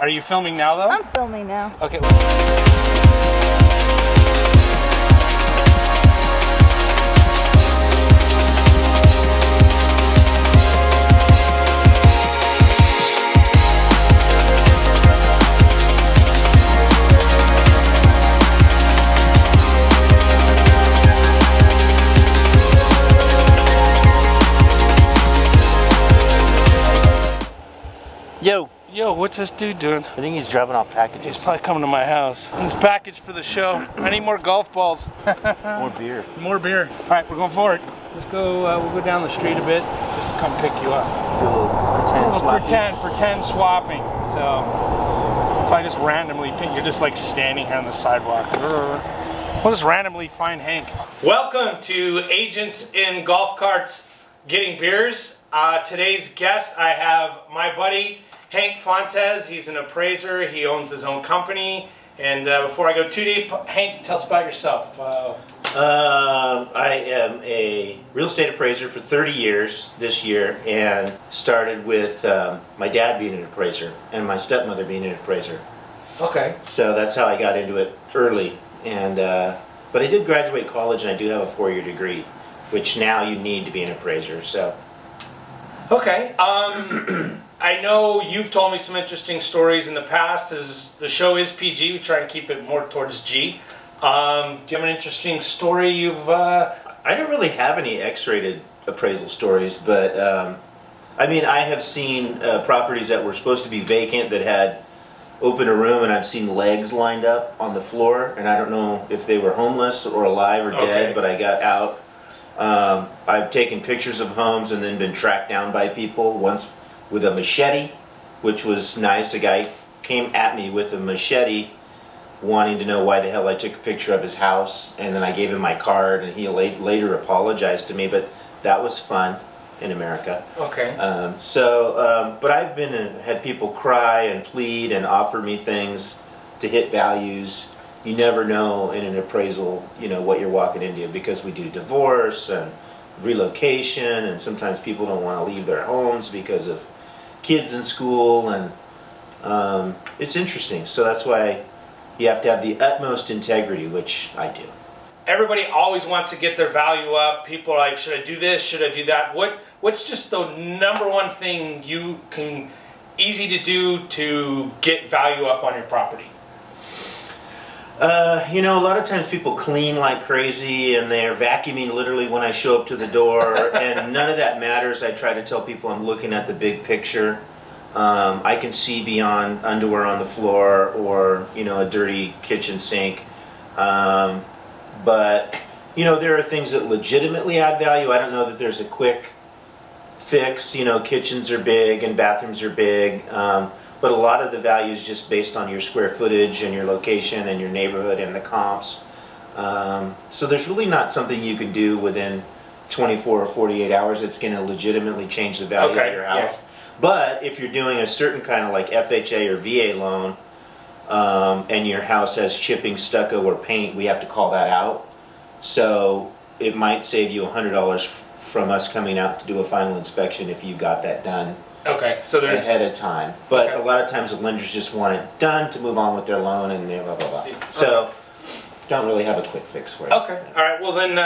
Are you filming now, though? I'm filming now. Okay. Yo, what's this dude doing? I think he's driving off packages. He's probably coming to my house. This package for the show. I need more golf balls. More beer. More beer. All right, we're going forward. Let's go. We'll go down the street a bit just to come pick you up. Do a little Pretend swapping. So I just randomly pick. You're just like standing here on the sidewalk. We'll just randomly find Hank. Welcome to Agents in Golf Carts Getting Beers. Today's guest, I have my buddy Hank Fontes. He's an appraiser. He owns his own company. And before I go too deep, Hank, tell us about yourself. I am a real estate appraiser for 30 years this year, and started with my dad being an appraiser and my stepmother being an appraiser. Okay. So that's how I got into it early. And but I did graduate college, and I do have a 4-year degree, which now you need to be an appraiser. So. Okay. I know you've told me some interesting stories in the past. As the show is PG, we try and keep it more towards G. Do you have an interesting story you've... I don't really have any X-rated appraisal stories, but I mean, I have seen properties that were supposed to be vacant that had opened a room, and I've seen legs lined up on the floor, and I don't know if they were homeless or alive or dead, Okay. but I got out. I've taken pictures of homes and then been tracked down by people, once with a machete, which was nice. A guy came at me with a machete wanting to know why the hell I took a picture of his house, and then I gave him my card, and he later apologized to me, but that was fun in America. Okay. But I've had people cry and plead and offer me things to hit values. You never know in an appraisal, you know, what you're walking into, because we do divorce and relocation, and sometimes people don't want to leave their homes because of kids in school, and it's interesting. So that's why you have to have the utmost integrity, which I do. Everybody always wants to get their value up. People are like, should I do this? Should I do that? What's just the number one thing you can easy to do to get value up on your property? You know, a lot of times people clean like crazy, and they're vacuuming literally when I show up to the door, and none of that matters. I try to tell people I'm looking at the big picture. I can see beyond underwear on the floor or, you know, a dirty kitchen sink. But, you know, there are things that legitimately add value. I don't know that there's a quick fix. You know, kitchens are big and bathrooms are big. But a lot of the value is just based on your square footage and your location and your neighborhood and the comps. So there's really not something you can do within 24 or 48 hours that's going to legitimately change the value of your house. Yeah. But if you're doing a certain kind of like FHA or VA loan, and your house has chipping, stucco, or paint, we have to call that out. So it might save you $100 from us coming out to do a final inspection if you got that done. Okay, so there's... ahead of time. But Okay. a lot of times the lenders just want it done to move on with their loan, and blah, blah, blah. So don't really have a quick fix for it. Okay, all right, well then,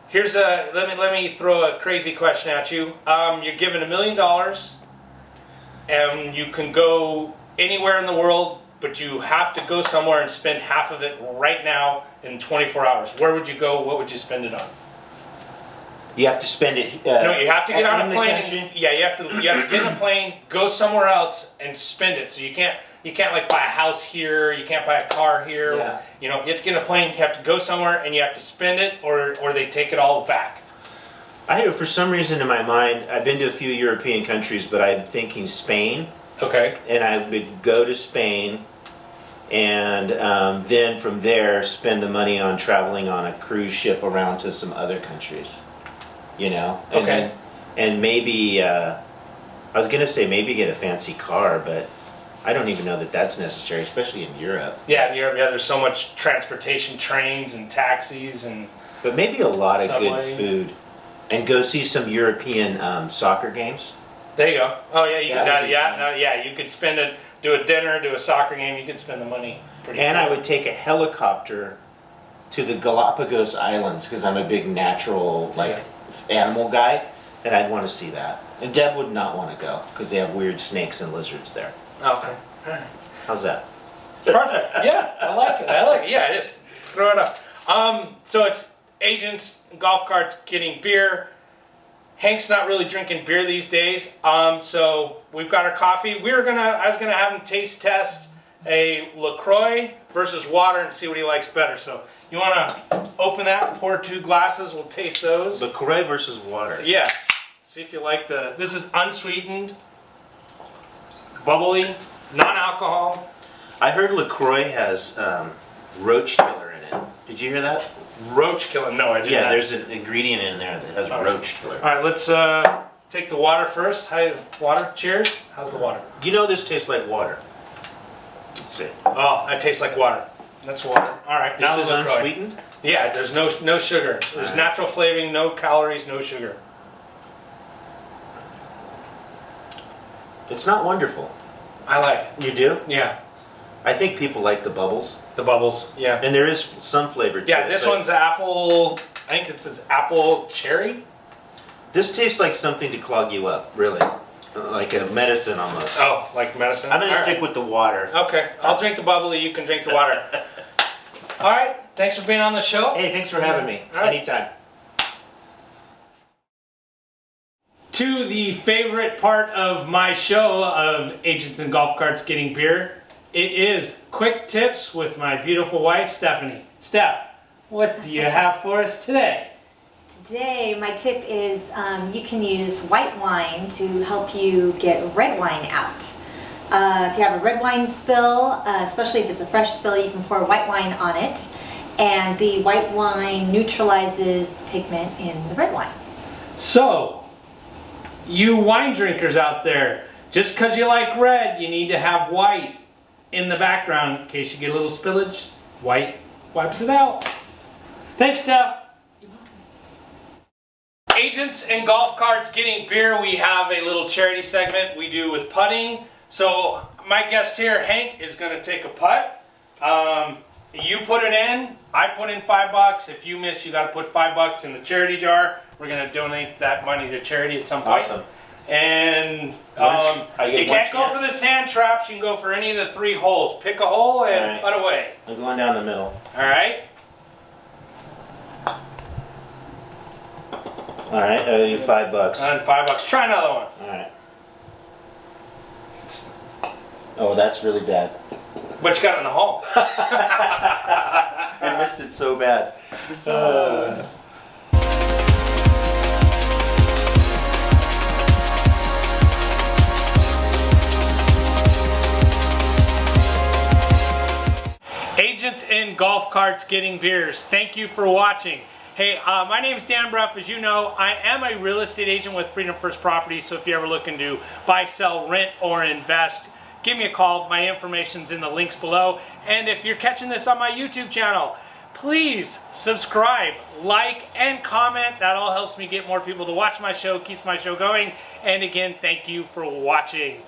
here's let me throw a crazy question at you. You're given $1 million, and you can go anywhere in the world, but you have to go somewhere and spend half of it right now in 24 hours. Where would you go? What would you spend it on? You have to spend it. No, you have to get on in a the plane. country? Yeah, you have to get on a plane, go somewhere else, and spend it. So you can't like buy a house here. You can't buy a car here. Yeah. You know, you have to get on a plane. You have to go somewhere, and you have to spend it, or they take it all back. For some reason in my mind, I've been to a few European countries, but I'm thinking Spain. Okay. And I would go to Spain, and then from there spend the money on traveling on a cruise ship around to some other countries. You know? And Okay. then, and maybe, I was going to say maybe get a fancy car, but I don't even know that that's necessary, especially in Europe. Yeah, in Europe, there's so much transportation, trains and taxis and... But maybe a lot of Subway. good food. And go see some European soccer games. There you go. Oh yeah, you That would could. be fun. You could spend it do a dinner, do a soccer game, you can spend the money pretty And quick. I would take a helicopter to the Galapagos Islands because I'm a big natural animal guy, and I'd want to see that. And Deb would not want to go because they have weird snakes and lizards there. Okay. How's that? Perfect. Yeah, I like it. I like it. Yeah, just throw it up. So it's agents, golf carts getting beer. Hank's not really drinking beer these days. So we've got our coffee. I was gonna have him taste test a LaCroix versus water and see what he likes better. So you wanna open that, pour 2 glasses, we'll taste those. LaCroix versus water. Yeah. See if you like this is unsweetened, bubbly, non-alcohol. I heard LaCroix has roach killer in it. Did you hear that? Roach killer. No, I didn't. Yeah, there's an ingredient in there that has roach killer. All right, let's take the water first. Hi, water. Cheers. How's the water? You know this tastes like water. Let's see. Oh, that tastes like water. That's water. All right, now This is the LaCroix. unsweetened? Yeah, there's no sugar. There's right. natural flavoring, no calories, no sugar. It's not wonderful. I like it. You do? Yeah, I think people like the bubbles. the bubbles. Yeah. And there is some flavor to it. Yeah, this but one's apple. I think it says apple cherry. This tastes like something to clog you up, really. Like a medicine almost. Oh, like medicine. I'm going to All stick right. with the water. Okay, I'll drink the bubbly. You can drink the water. All right. Thanks for being on the show. Hey, thanks for having me. All right. Anytime. To the favorite part of my show of Agents and Golf Carts Getting Beer, it is quick tips with my beautiful wife, Stephanie. Steph, what do you have for us today? Today, my tip is you can use white wine to help you get red wine out. If you have a red wine spill, especially if it's a fresh spill, you can pour white wine on it, and the white wine neutralizes the pigment in the red wine. So, you wine drinkers out there, just because you like red, you need to have white in the background in case you get a little spillage. White wipes it out. Thanks, Steph. Agents and Golf Carts Getting Beer, we have a little charity segment we do with putting. So my guest here, Hank, is going to take a putt. You put it in, I put in $5. If you miss, you got to put $5 in the charity jar. We're going to donate that money to charity at some point. Awesome. And you you can't go for the sand traps. You can go for any of the 3 holes. Pick a hole and All right. putt away. I'm going down the middle. All right. All right, I owe you $5. And $5. Try another one. All right. Oh, that's really bad. What you got in the hole? I missed it so bad. Agents in Golf Carts Getting Beers. Thank you for watching. Hey, my name is Dan Bruff. As you know, I am a real estate agent with Freedom First Properties, so if you're ever looking to buy, sell, rent, or invest, give me a call. My information's in the links below. And if you're catching this on my YouTube channel, please subscribe, like, and comment. That all helps me get more people to watch my show, keeps my show going. And again, thank you for watching.